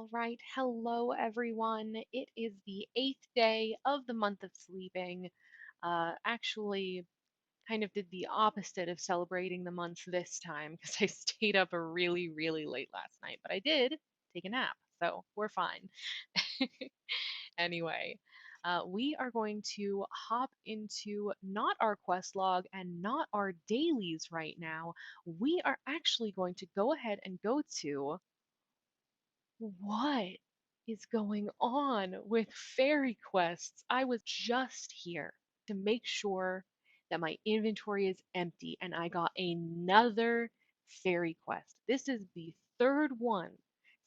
All right, hello everyone. It is the 8th day of the month of sleeping. Actually, kind of did the opposite of celebrating the month this time because I stayed up really, really late last night, but I did take a nap, so we're fine. Anyway, we are going to hop into not our quest log and not our dailies right now. We are actually going to go ahead and go to what is going on with fairy quests? I was just here to make sure that my inventory is empty and I got another fairy quest. This is the third one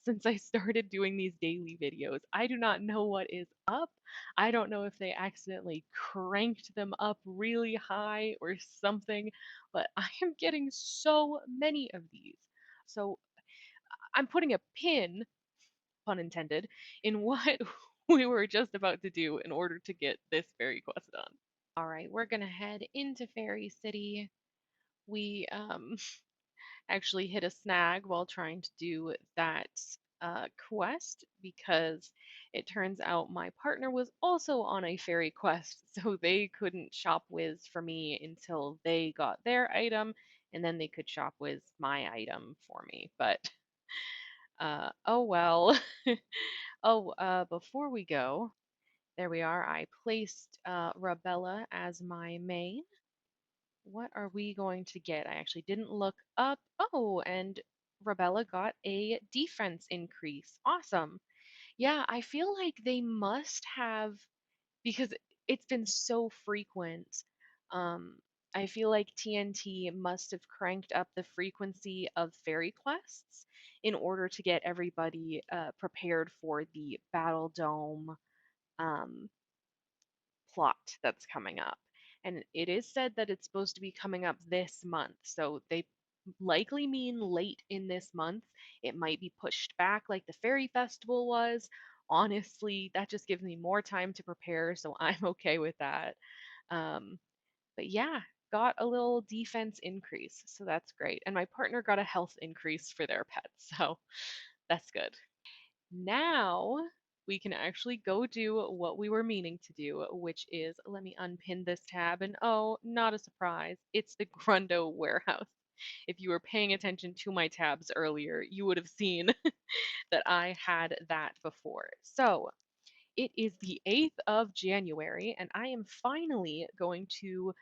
since I started doing these daily videos. I do not know what is up. I don't know if they accidentally cranked them up really high or something, but I am getting so many of these. So I'm putting a pin, pun intended, in what we were just about to do in order to get this fairy quest done. All right, we're gonna head into Fairy City. We actually hit a snag while trying to do that quest because it turns out my partner was also on a fairy quest, so they couldn't shop whiz for me until they got their item, and then they could shop whiz my item for me. But oh well. Oh, before we go, there we are. I placed Rabella as my main. What are we going to get? I actually didn't look up. Oh, and Rabella got a defense increase. Awesome. Yeah, I feel like they must have, because it's been so frequent. Um, I feel like TNT must have cranked up the frequency of fairy quests in order to get everybody prepared for the Battle Dome um, plot that's coming up. And it is said that it's supposed to be coming up this month. So they likely mean late in this month. It might be pushed back like the Fairy Festival was. Honestly, that just gives me more time to prepare, so I'm okay with that. Um, but yeah, got a little defense increase, so that's great. And my partner got a health increase for their pet, so that's good. Now we can actually go do what we were meaning to do, which is, let me unpin this tab, and oh, not a surprise, it's the Grundo warehouse. If you were paying attention to my tabs earlier, you would have seen that I had that before. So it is the 8th of January, and I am finally going to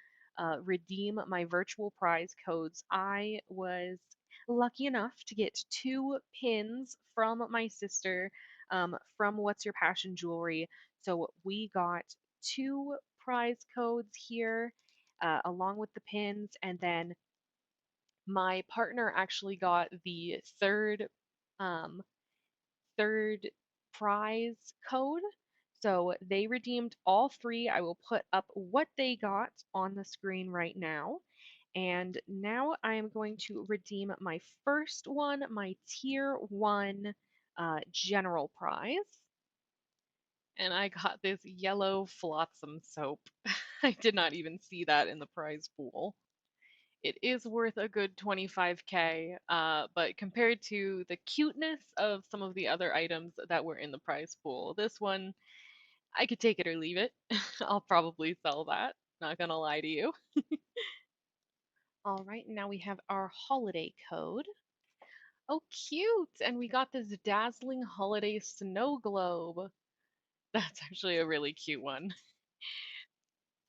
redeem my virtual prize codes. I was lucky enough to get two pins from my sister from What's Your Passion Jewelry. So we got two prize codes here along with the pins, and then my partner actually got the um, third prize code. So they redeemed all three. I will put up what they got on the screen right now. And now I am going to redeem my first one, my tier one general prize. And I got this yellow flotsam soap. I did not even see that in the prize pool. It is worth a good 25k, but compared to the cuteness of some of the other items that were in the prize pool, this one, I could take it or leave it. I'll probably sell that, not gonna lie to you. All right, now we have our holiday code. Oh, cute! And we got this dazzling holiday snow globe. That's actually a really cute one.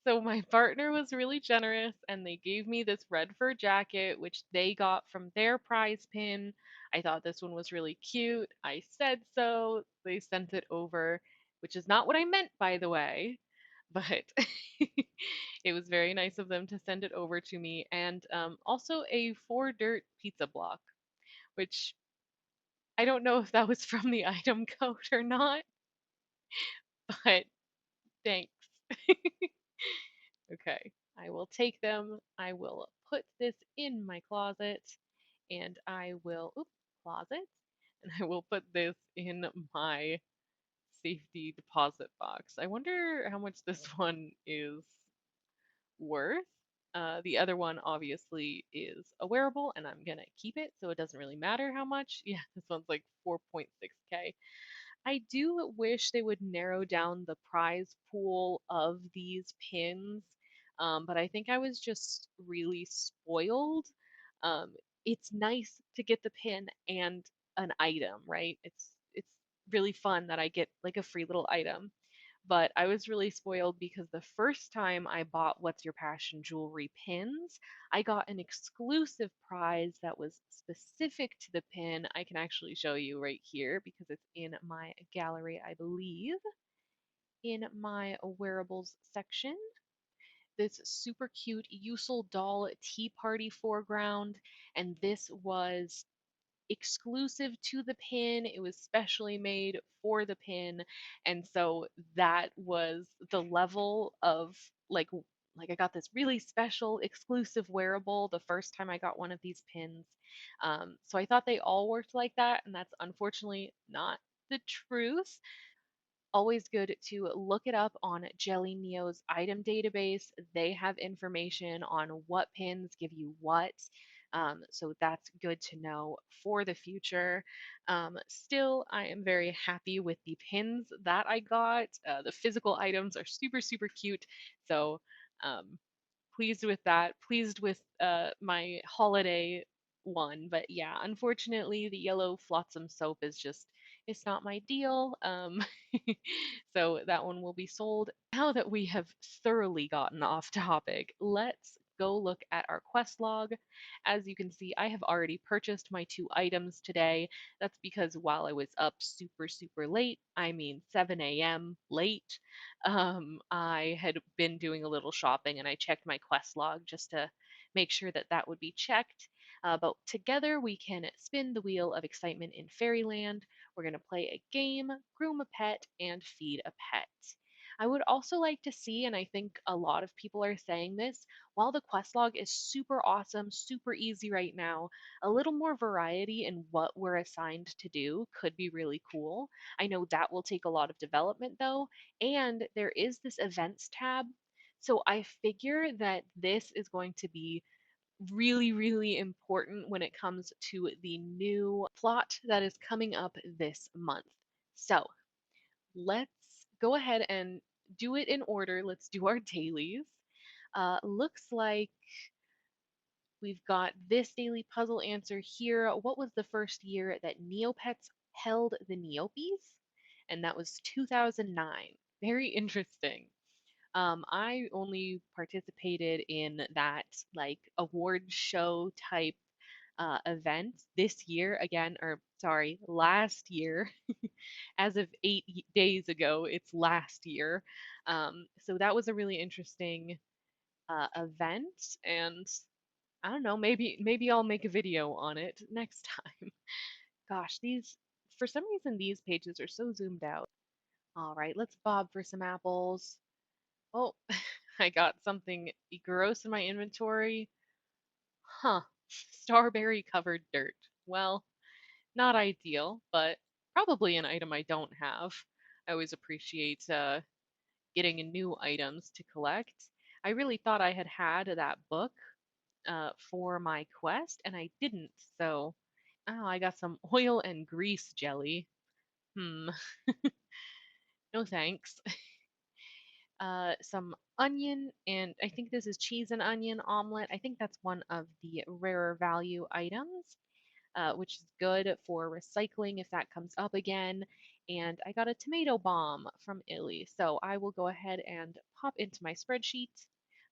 So my partner was really generous and they gave me this red fur jacket, which they got from their prize pin. I thought this one was really cute. I said so. They sent it over, which is not what I meant, by the way. But it was very nice of them to send it over to me. And also a four dirt pizza block, which I don't know if that was from the item code or not, but thanks. Okay, I will take them. I will put this in my closet and I will, oops, closet, and I will put this in my safety deposit box. I wonder how much this one is worth. The other one obviously is a wearable, and I'm gonna keep it, so it doesn't really matter how much. Yeah, this one's like 4.6K. I do wish they would narrow down the prize pool of these pins, but I think I was just really spoiled. Um, it's nice to get the pin and an item, right? It's really fun that I get like a free little item. But I was really spoiled because the first time I bought What's Your Passion jewelry pins, I got an exclusive prize that was specific to the pin. I can actually show you right here because it's in my gallery, I believe, in my wearables section. This super cute Usul doll tea party foreground, and this was exclusive to the pin. It was specially made for the pin. And so that was the level of like I got this really special exclusive wearable the first time I got one of these pins. So I thought they all worked like that, and that's unfortunately not the truth. Always good to look it up on Jelly Neo's item database. They have information on what pins give you what. So that's good to know for the future. Still, I am very happy with the pins that I got. The physical items are super, super cute. So um, pleased with that. Pleased with my holiday one. But yeah, unfortunately, the yellow flotsam soap is just it's not my deal. So that one will be sold. Now that we have thoroughly gotten off topic, let's go look at our quest log. As you can see, I have already purchased my 2 items today. That's because while I was up super, super late, I mean 7 a.m. late, I had been doing a little shopping and I checked my quest log just to make sure that that would be checked. But together we can spin the wheel of excitement in Fairyland. We're going to play a game, groom a pet, and feed a pet. I would also like to see, and I think a lot of people are saying this, while the quest log is super awesome, super easy right now, a little more variety in what we're assigned to do could be really cool. I know that will take a lot of development though, and there is this events tab. So I figure that this is going to be really, really important when it comes to the new plot that is coming up this month. So let's go ahead and do it in order. Let's do our dailies. Looks like we've got this daily puzzle answer here. What was the first year that Neopets held the Neopies? And that was 2009. Very interesting. I only participated in that like award show type event this year again, or sorry, last year. As of 8 days ago, it's last year. So that was a really interesting event, and I don't know, maybe I'll make a video on it next time. Gosh, these for some reason these pages are so zoomed out. All right, let's bob for some apples. Oh, I got something gross in my inventory. Huh. Starberry covered dirt. Well, not ideal, but probably an item I don't have. I always appreciate getting new items to collect. I really thought I had had that book for my quest, and I didn't. So, oh, I got some oil and grease jelly. Hmm, no thanks. Some onion, and I think this is cheese and onion omelet. I think that's one of the rarer value items, which is good for recycling if that comes up again. And I got a tomato bomb from Illy, so I will go ahead and pop into my spreadsheet.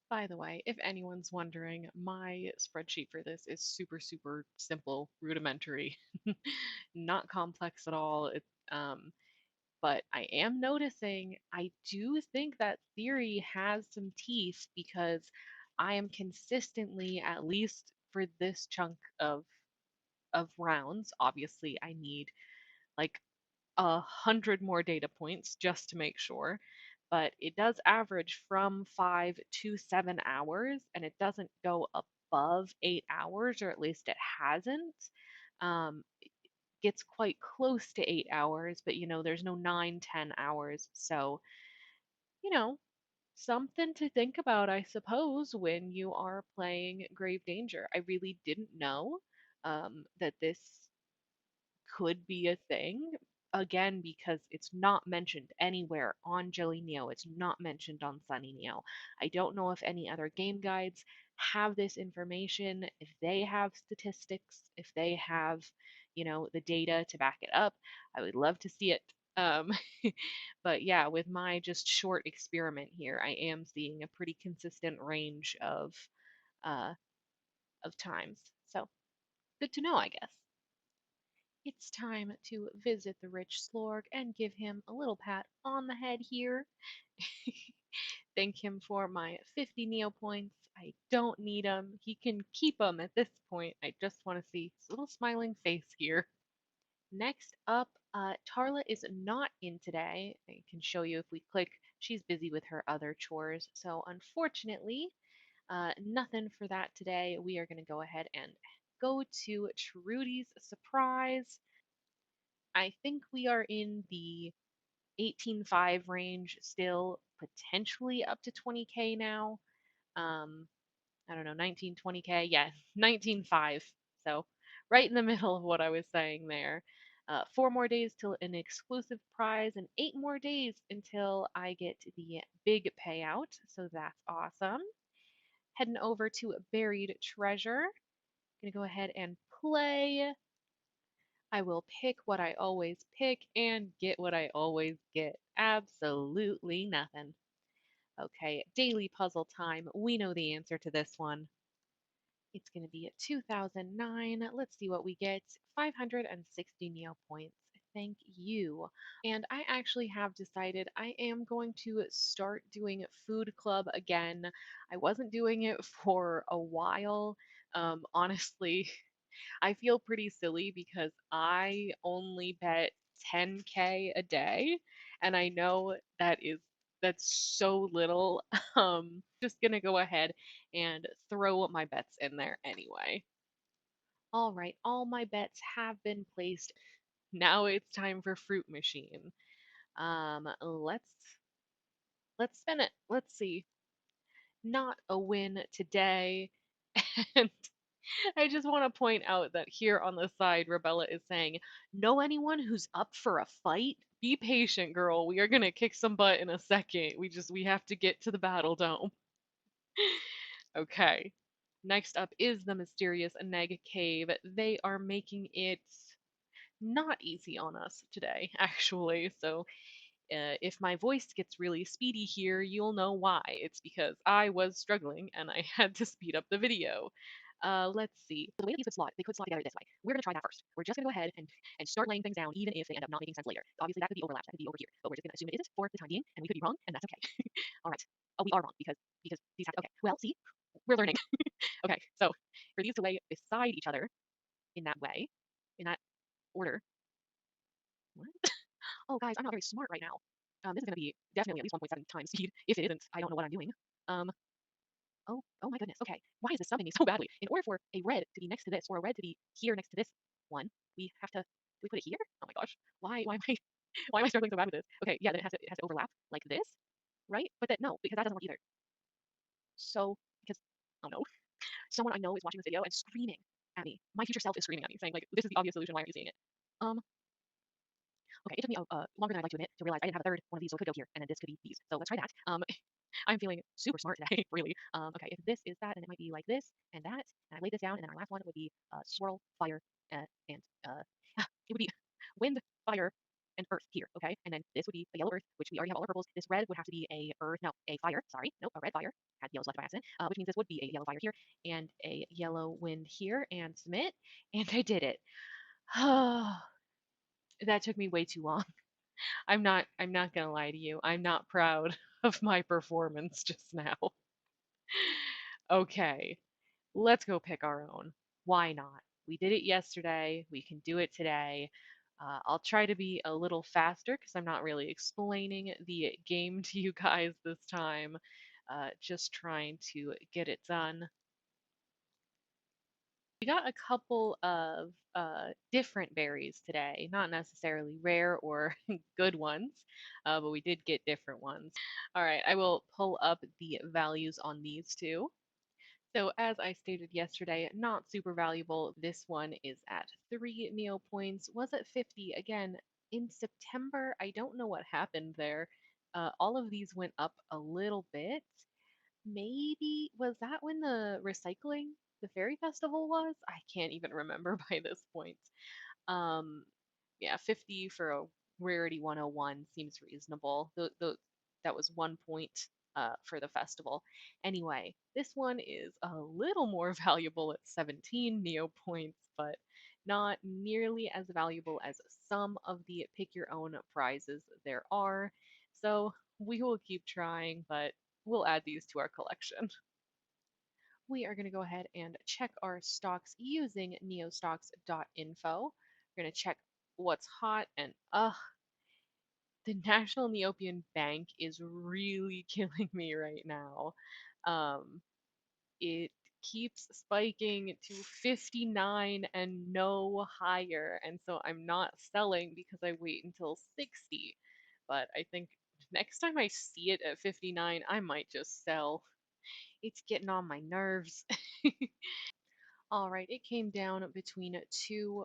By the way, if anyone's wondering, my spreadsheet for this is super, super simple, rudimentary, not complex at all. But I am noticing I do think that theory has some teeth because I am consistently, at least for this chunk of rounds, obviously I need like 100 more data points just to make sure. But it does average from 5 to 7 hours, and it doesn't go above 8 hours, or at least it hasn't. It gets quite close to 8 hours, but there's no 9, 10 hours. So, you know, Something to think about, I suppose, when you are playing Grave Danger. I really didn't know that this could be a thing. Again, because it's not mentioned anywhere on Jelly Neo, it's not mentioned on Sunny Neo. I don't know if any other game guides have this information, if they have statistics, if they have, the data to back it up. I would love to see it. Um, but yeah, with my just short experiment here, I am seeing a pretty consistent range uh, of times. So good to know, I guess. It's time to visit the rich Slorg and give him a little pat on the head here. Thank him for my 50 Neo points. I don't need them. He can keep them at this point. I just want to see his little smiling face here. Next up, Tarla is not in today. I can show you if we click. She's busy with her other chores. So unfortunately, nothing for that today. We are going to go ahead and go to Trudy's surprise. I think we are in the 18.5 range still, potentially up to 20k now. Um, I don't know, 19, 20k. Yeah, 19.5. So right in the middle of what I was saying there. 4 more days till an exclusive prize, and 8 more days until I get the big payout. So that's awesome. Heading over to Buried Treasure. Gonna go ahead and play. I will pick what I always pick and get what I always get. Absolutely nothing. Okay, daily puzzle time. We know the answer to this one. It's going to be at 2009. Let's see what we get. 560 Neo points. Thank you. And I actually have decided I am going to start doing food club again. I wasn't doing it for a while. Honestly, I feel pretty silly because I only bet 10k a day, and I know that's so little. Just gonna go ahead and throw my bets in there anyway. All right, all my bets have been placed. Now it's time for fruit machine. Let's spin it. Let's see. Not a win today. And I just want to point out that here on the side, Rebella is saying, know anyone who's up for a fight? Be patient, girl. We are gonna kick some butt in a second. We have to get to the battle dome. Okay. Next up is the mysterious Neg Cave. They are making it not easy on us today, actually. So if my voice gets really speedy here, you'll know why. It's because I was struggling and I had to speed up the video. Let's see. So the way that these they could slot together this way. We're going to try that first. We're just going to go ahead and start laying things down, even if they end up not making sense later. Obviously, that could be overlapped. That could be over here. But we're just going to assume it isn't for the time being, and we could be wrong, and that's okay. All right. Oh, we are wrong because these have to. Okay. Well, see, we're learning. Okay. So for these to lay beside each other in that way, in that order. What? Oh, guys, I'm not very smart right now. This is going to be definitely at least 1.7 times speed. If it isn't, I don't know what I'm doing. Um, oh my goodness. Okay, why is this subbing me so badly? In order for a red to be next to this, or a red to be here next to this one, we have to. Do we put it here? Oh my gosh. Why am I why am I struggling so bad with this? Okay, yeah, then it has to overlap like this, right? But then no, because that doesn't work either. So because oh no, someone I know is watching this video and screaming at me. My future self is screaming at me, saying like, "This is the obvious solution. Why aren't you seeing it?" Um, okay, it took me longer than I'd like to admit to realize I didn't have a third one of these, so it could go here, and then this could be these. So let's try that. I'm feeling super smart today, really. Okay, if this is that, then it might be like this and that. And I laid this down, and then our last one would be swirl, fire, and it would be wind, fire, and earth here. Okay, and then this would be a yellow earth, which we already have all our purples. This red would have to be a earth, no, a fire. Sorry, no, a red fire. Had yellow left by accident, which means this would be a yellow fire here and a yellow wind here, and submit. And I did it. That took me way too long. I'm not gonna lie to you. I'm not proud of my performance just now. Okay, let's go pick our own. Why not? We did it yesterday. We can do it today. I'll try to be a little faster because I'm not really explaining the game to you guys this time. Just trying to get it done. We got a couple of different berries today, not necessarily rare or good ones, but we did get different ones. All right, I will pull up the values on these two. So as I stated yesterday, not super valuable. This one is at 3 neo points, was at 50. Again, in September, I don't know what happened there. All of these went up a little bit. Maybe was that when the fairy festival was? I can't even remember by this point. Um, yeah, 50 for a rarity 101 seems reasonable. That was 1 point for the festival. Anyway, this one is a little more valuable at 17 neo points, but not nearly as valuable as some of the pick your own prizes there are. So we will keep trying, but we'll add these to our collection. We are going to go ahead and check our stocks using neostocks.info. We're going to check what's hot, and the National Neopian Bank is really killing me right now. Um, it keeps spiking to 59 and no higher, and so I'm not selling because I wait until 60. But I think next time I see it at 59, I might just sell. It's getting on my nerves. All right, it came down between two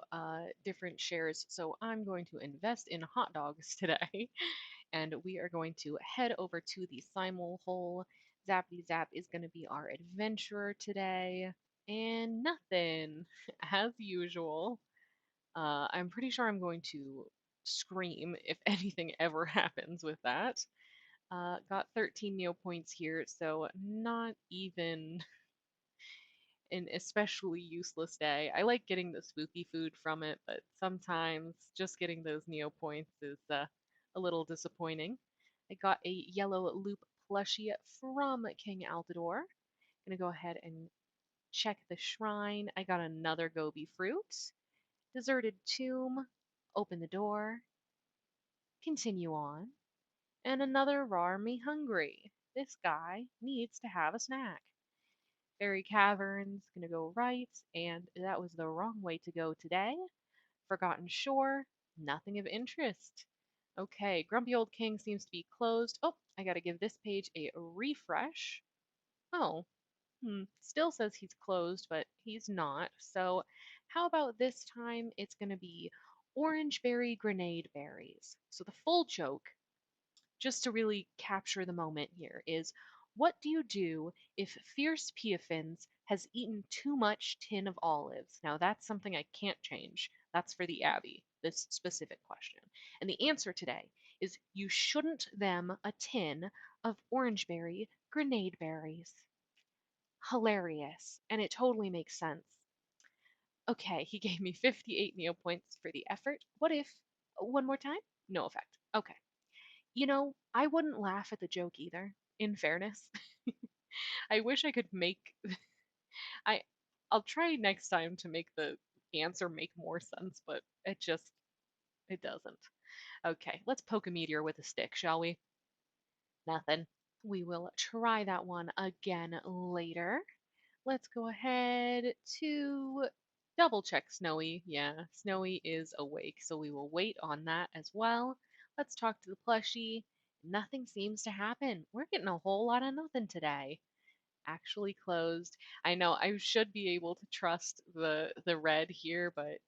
different shares, so I'm going to invest in hot dogs today, and we are going to head over to the Simul hole. Zappy Zap is going to be our adventurer today, and nothing, as usual. I'm pretty sure I'm going to scream if anything ever happens with that. Got 13 neo points here, so not even an especially useless day. I like getting the spooky food from it, but sometimes just getting those neo points is a little disappointing. I got a yellow loop plushie from King Altador. Gonna go ahead and check the shrine. I got another goby fruit. Deserted tomb. Open the door. Continue on. And another rar me hungry. This guy needs to have a snack. Fairy Caverns, gonna go right, and that was the wrong way to go today. Forgotten Shore, nothing of interest. Okay, Grumpy Old King seems to be closed. Oh, I gotta give this page a refresh. Oh, still says he's closed, but he's not. So, how about this time it's gonna be orange berry grenade berries. So, the full joke, just to really capture the moment here, is what do you do if Fierce Piafins has eaten too much tin of olives? Now, that's something I can't change. That's for the Abbey, this specific question. And the answer today is you shouldn't them a tin of orangeberry grenade berries. Hilarious. And it totally makes sense. Okay, he gave me 58 neo points for the effort. What if, one more time? No effect. Okay. You know, I wouldn't laugh at the joke either, in fairness. I wish I could make I I'll try next time to make the answer make more sense, but it doesn't. Okay, let's poke a meteor with a stick, shall we? Nothing. We will try that one again later. Let's go ahead to double check Snowy. Yeah, Snowy is awake, so we will wait on that as well. Let's talk to the plushie. Nothing seems to happen. We're getting a whole lot of nothing today. Actually closed. I know I should be able to trust the red here, but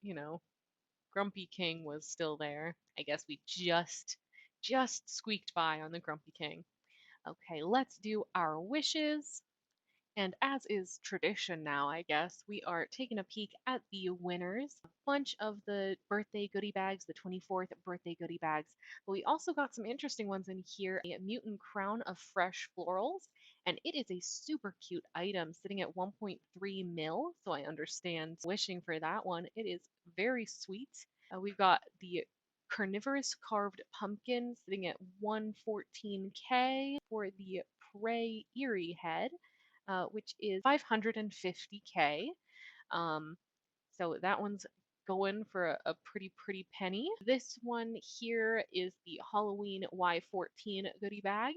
Grumpy King was still there. I guess we just squeaked by on the Grumpy King. Okay, let's do our wishes. And as is tradition now, I guess, we are taking a peek at the winners. A bunch of the birthday goodie bags, the 24th birthday goodie bags. But we also got some interesting ones in here. A mutant crown of fresh florals. And it is a super cute item sitting at 1.3 mil. So I understand wishing for that one. It is very sweet. We've got the carnivorous carved pumpkin sitting at 114k for the prey eerie head, which is 550k. Um, so that one's going for a pretty penny. This one here is the Halloween Y14 goodie bag,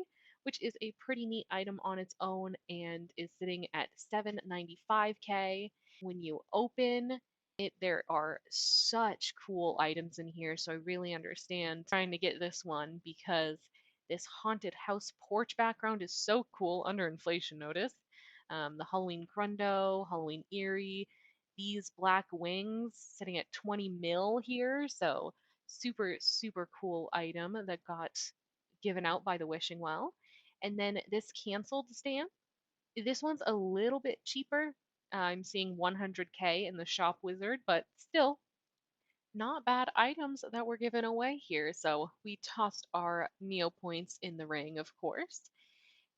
which is a pretty neat item on its own and is sitting at 795k. When you open it, there are such cool items in here, so I really understand trying to get this one because this haunted house porch background is so cool under inflation notice. The Halloween Grundo, Halloween Eerie, these black wings sitting at 20 mil here, so super, super cool item that got given out by the Wishing Well. And then this canceled stamp. This one's a little bit cheaper. I'm seeing 100k in the Shop Wizard, but still not bad items that were given away here. So we tossed our Neo points in the ring, of course.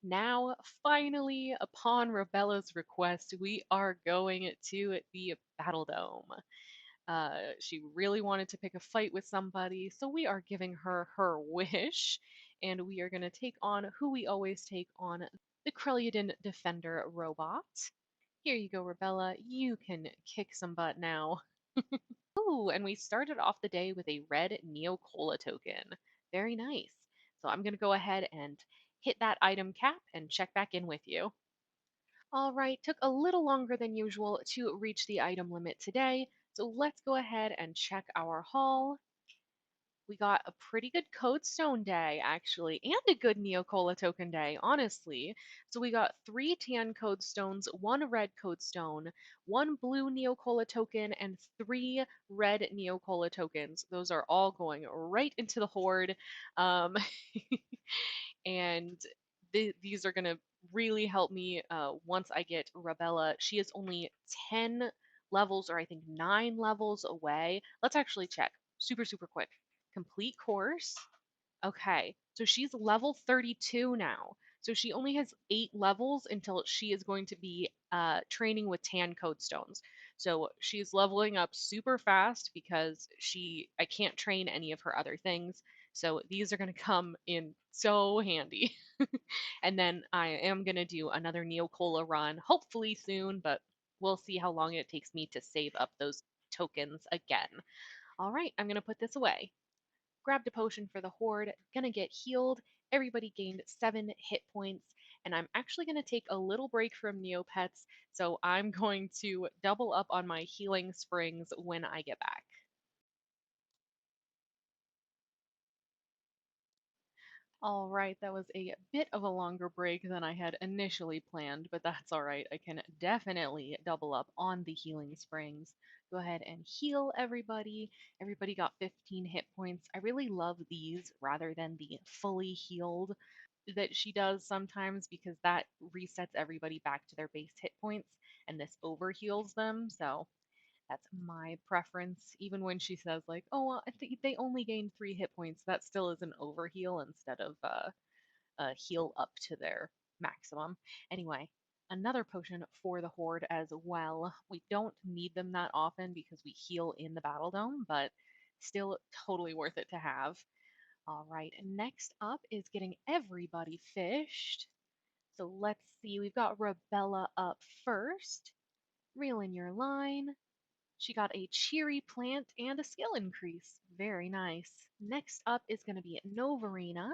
Now, finally, upon Rebella's request, we are going to the Battle Dome. She really wanted to pick a fight with somebody, so we are giving her her wish, and we are going to take on who we always take on, the Krellidan Defender robot. Here you go, Rebella. You can kick some butt now. Ooh, and we started off the day with a red Neocola token. Very nice. So I'm going to go ahead and hit that item cap and check back in with you. All right, took a little longer than usual to reach the item limit today, so let's go ahead and check our haul. We got a pretty good Code Stone day, actually, and a good Neocola token day, honestly. So we got 3 tan Code Stones, 1 red Code Stone, 1 blue Neocola token, and 3 red Neocola tokens. Those are all going right into the Horde. Um, and these are going to really help me once I get Rabella. She is only 10 levels, or I think 9 levels away. Let's actually check super, super quick. Complete course. Okay, so she's level 32 now. So she only has 8 levels until she is going to be training with tan code stones. So she's leveling up super fast because I can't train any of her other things. So these are going to come in so handy. And then I am going to do another Neocola run, hopefully soon, but we'll see how long it takes me to save up those tokens again. All right, I'm going to put this away. Grabbed a potion for the Horde, gonna get healed. Everybody gained 7 hit points, and I'm actually gonna take a little break from Neopets, so I'm going to double up on my healing springs when I get back. All right, that was a bit of a longer break than I had initially planned, but that's all right. I can definitely double up on the healing springs. Go ahead and heal everybody. Everybody got 15 hit points. I really love these rather than the fully healed that she does sometimes because that resets everybody back to their base hit points and this over heals them. So that's my preference. Even when she says like, "Oh, well, I think they only gained 3 hit points," that still is an overheal instead of a heal up to their maximum. Anyway, another potion for the Horde as well. We don't need them that often because we heal in the Battle Dome, but still totally worth it to have. All right, next up is getting everybody fished. So let's see, we've got Rebella up first. Reel in your line. She got a cheery plant and a skill increase. Very nice. Next up is going to be Novarina.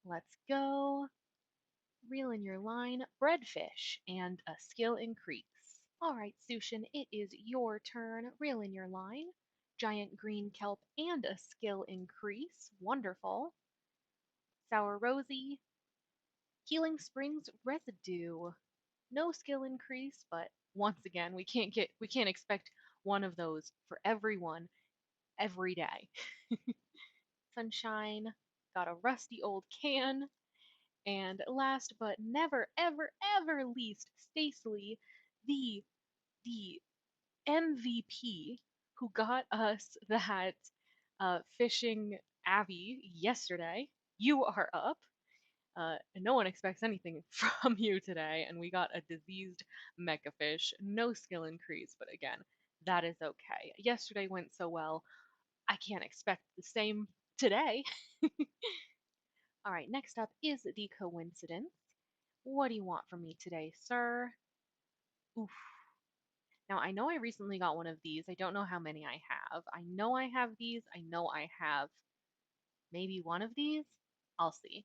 Let's go. Reel in your line, breadfish, and a skill increase. All right, Sushin, it is your turn. Reel in your line. Giant green kelp and a skill increase. Wonderful. Sour Rosy. Healing Springs residue. No skill increase, but once again, we can't expect one of those for everyone every day. Sunshine, got a rusty old can, and last but never ever ever least, Stacey, the the MVP who got us that fishing Abby yesterday. You are up. And no one expects anything from you today, and we got a diseased mecha fish. No skill increase, but again, that is okay. Yesterday went so well, I can't expect the same today. All right, next up is the coincidence. What do you want from me today, sir? Oof. Now, I know I recently got one of these. I don't know how many I have. I know I have these. I know I have maybe one of these. I'll see.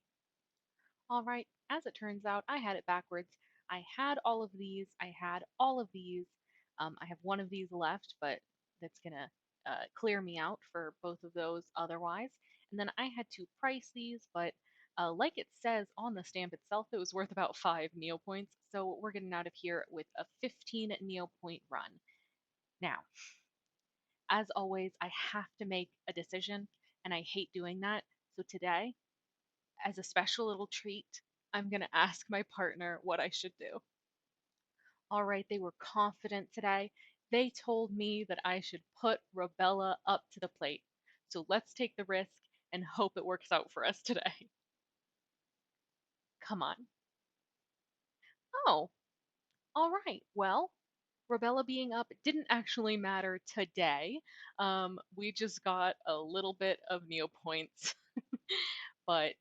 All right, as it turns out, I had it backwards. I had all of these, I had all of these. I have one of these left, but that's gonna clear me out for both of those otherwise. And then I had to price these, but like it says on the stamp itself, it was worth about 5 neopoints. So we're getting out of here with a 15 neopoint run. Now, as always, I have to make a decision, and I hate doing that. So today, as a special little treat, I'm going to ask my partner what I should do. All right, they were confident today. They told me that I should put Robella up to the plate. So let's take the risk and hope it works out for us today. Come on. Oh, all right. Well, Robella being up didn't actually matter today. We just got a little bit of neopoints, but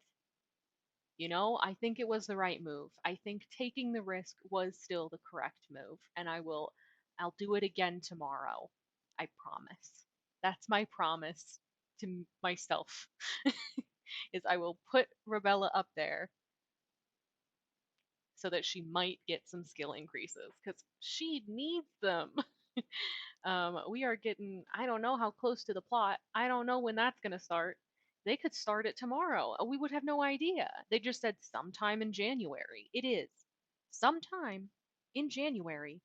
I think it was the right move. I think taking the risk was still the correct move, and I'll do it again tomorrow. I promise. That's my promise to myself. Is I will put Rebella up there so that she might get some skill increases because she needs them. We are getting, I don't know how close to the plot. I don't know when that's going to start. They could start it tomorrow. We would have no idea. They just said sometime in January. It is sometime in January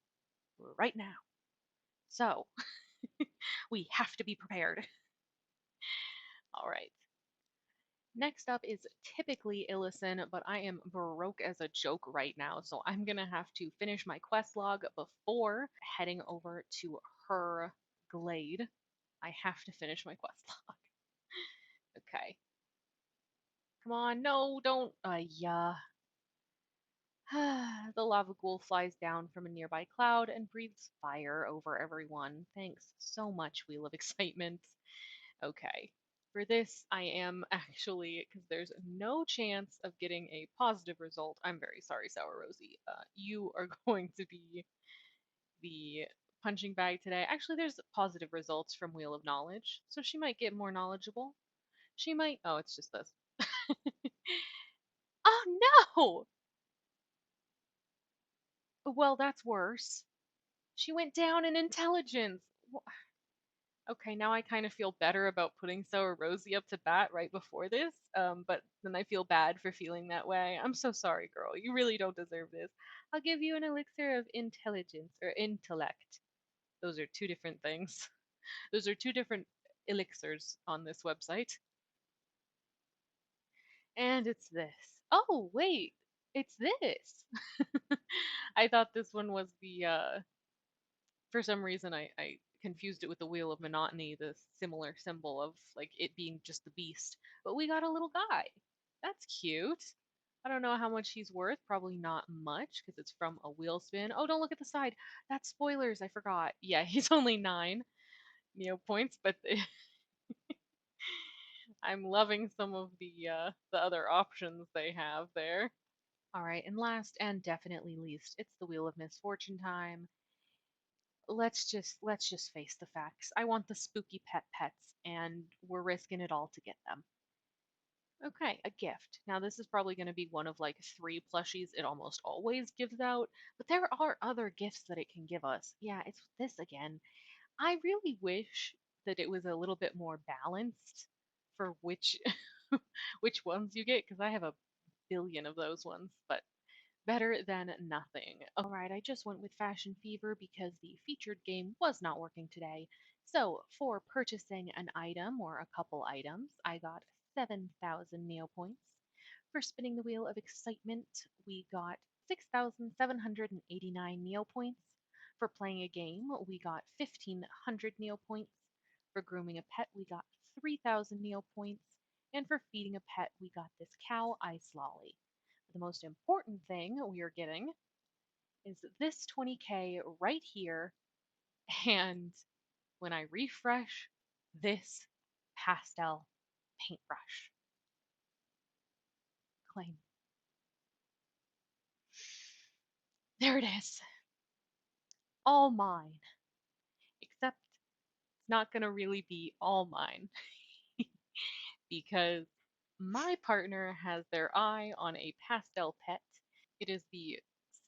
right now. So we have to be prepared. All right. Next up is typically Illison, but I am broke as a joke right now, so I'm gonna have to finish my quest log before heading over to her glade. I have to finish my quest log. Okay. Come on, no, don't. Yeah. The lava ghoul flies down from a nearby cloud and breathes fire over everyone. Thanks so much, Wheel of Excitement. Okay. For this, I am actually, because there's no chance of getting a positive result. I'm very sorry, Sour Rosie. You are going to be the punching bag today. Actually, there's positive results from Wheel of Knowledge, so she might get more knowledgeable. She might. Oh, it's just this. Oh no! Well, that's worse. She went down in intelligence. Okay, now I kind of feel better about putting Sour Rosie up to bat right before this, but then I feel bad for feeling that way. I'm so sorry, girl. You really don't deserve this. I'll give you an elixir of intelligence or intellect. Those are two different things. Those are two different elixirs on this website. And it's this. Oh, wait. It's this. I thought this one was for some reason I confused it with the Wheel of Monotony, the similar symbol of like it being just the beast. But we got a little guy. That's cute. I don't know how much he's worth. Probably not much because it's from a wheel spin. Oh, don't look at the side. That's spoilers. I forgot. Yeah, he's only 9 points, but I'm loving some of the other options they have there. All right, and last and definitely least, it's the Wheel of Misfortune time. Let's just face the facts. I want the spooky pets, and we're risking it all to get them. Okay, a gift. Now this is probably going to be one of like 3 plushies it almost always gives out, but there are other gifts that it can give us. Yeah, it's this again. I really wish that it was a little bit more balanced for which which ones you get, because I have a billion of those ones, but better than nothing. Alright, I just went with Fashion Fever because the featured game was not working today. So, for purchasing an item or a couple items, I got 7,000 Neopoints. For spinning the Wheel of Excitement, we got 6,789 Neopoints. For playing a game, we got 1,500 Neopoints. For grooming a pet, we got 3,000 Neopoints. And for feeding a pet, we got this cow ice lolly. The most important thing we are getting is this 20k right here, and when I refresh, this pastel paintbrush. Claim. There it is. All mine. Except it's not going to really be all mine because My partner has their eye on a pastel pet. It is the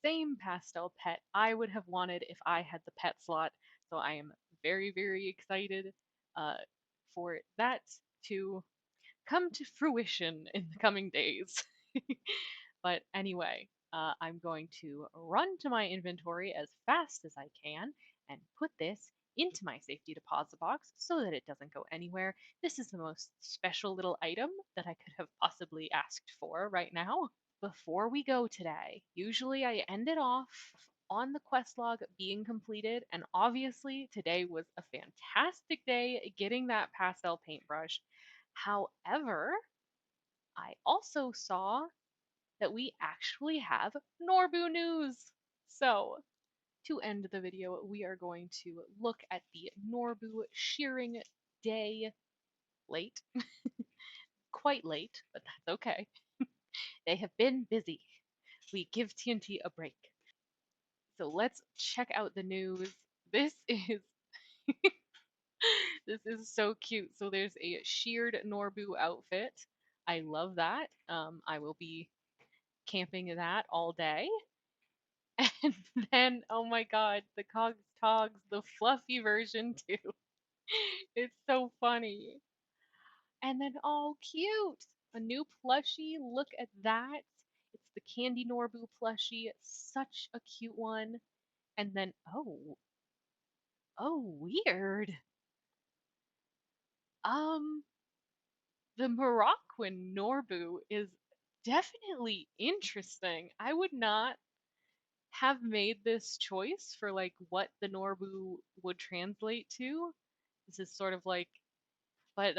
same pastel pet I would have wanted if I had the pet slot, so I am very, very excited uh, for that to come to fruition in the coming days. But anyway, I'm going to run to my inventory as fast as I can and put this into my safety deposit box so that it doesn't go anywhere. This is the most special little item that I could have possibly asked for right now. Before we go today, usually I end it off on the quest log being completed, and obviously today was a fantastic day getting that pastel paintbrush. However, I also saw that we actually have Gnorbu news. So, to end the video, we are going to look at the Gnorbu shearing day late. Quite late, but that's okay. They have been busy. We give TNT a break. So let's check out the news. This is this is so cute. So there's a sheared Norbu outfit. I love that. I will be camping that all day. And then, oh my god, the Cogs Togs, the fluffy version too. It's so funny. And then, oh, cute! A new plushie. Look at that. It's the Candy Norbu plushie. Such a cute one. And then, oh, weird. Um, the Moroccan Norbu is definitely interesting. I would not have made this choice for like what the Norbu would translate to. This is sort of like, but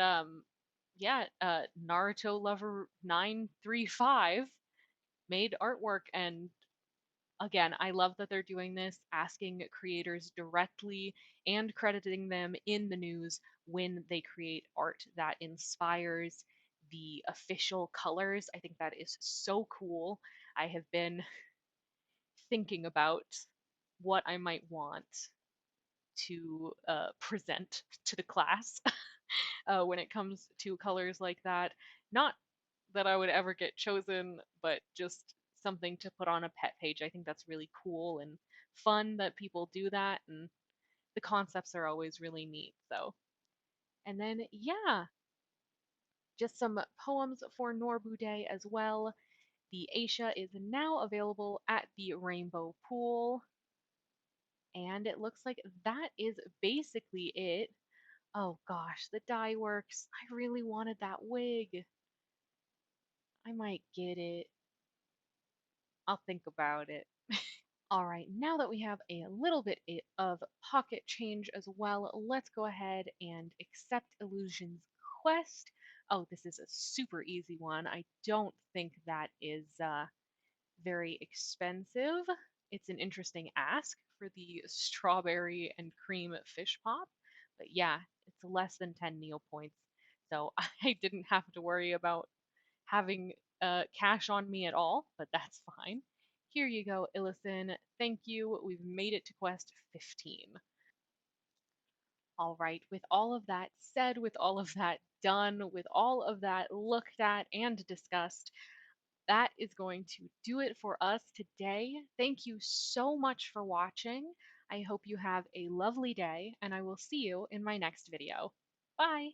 yeah, Naruto Lover 935 made artwork, and again, I love that they're doing this, asking creators directly and crediting them in the news when they create art that inspires the official colors. I think that is so cool. I have been thinking about what I might want to present to the class when it comes to colors like that. Not that I would ever get chosen, but just something to put on a pet page. I think that's really cool and fun that people do that, and the concepts are always really neat. So, and then yeah, just some poems for Norbu Day as well. The Aisha is now available at the Rainbow Pool, and it looks like that is basically it. Oh gosh, the dye works. I really wanted that wig. I might get it. I'll think about it. All right, now that we have a little bit of pocket change as well, let's go ahead and accept Illusion's quest. Oh, this is a super easy one. I don't think that is very expensive. It's an interesting ask for the strawberry and cream fish pop, but yeah, it's less than 10 Neo points, so I didn't have to worry about having cash on me at all, but that's fine. Here you go, Illison. Thank you. We've made it to quest 15. All right, with all of that said, with all of that done, with all of that looked at and discussed, that is going to do it for us today. Thank you so much for watching. I hope you have a lovely day, and I will see you in my next video. Bye!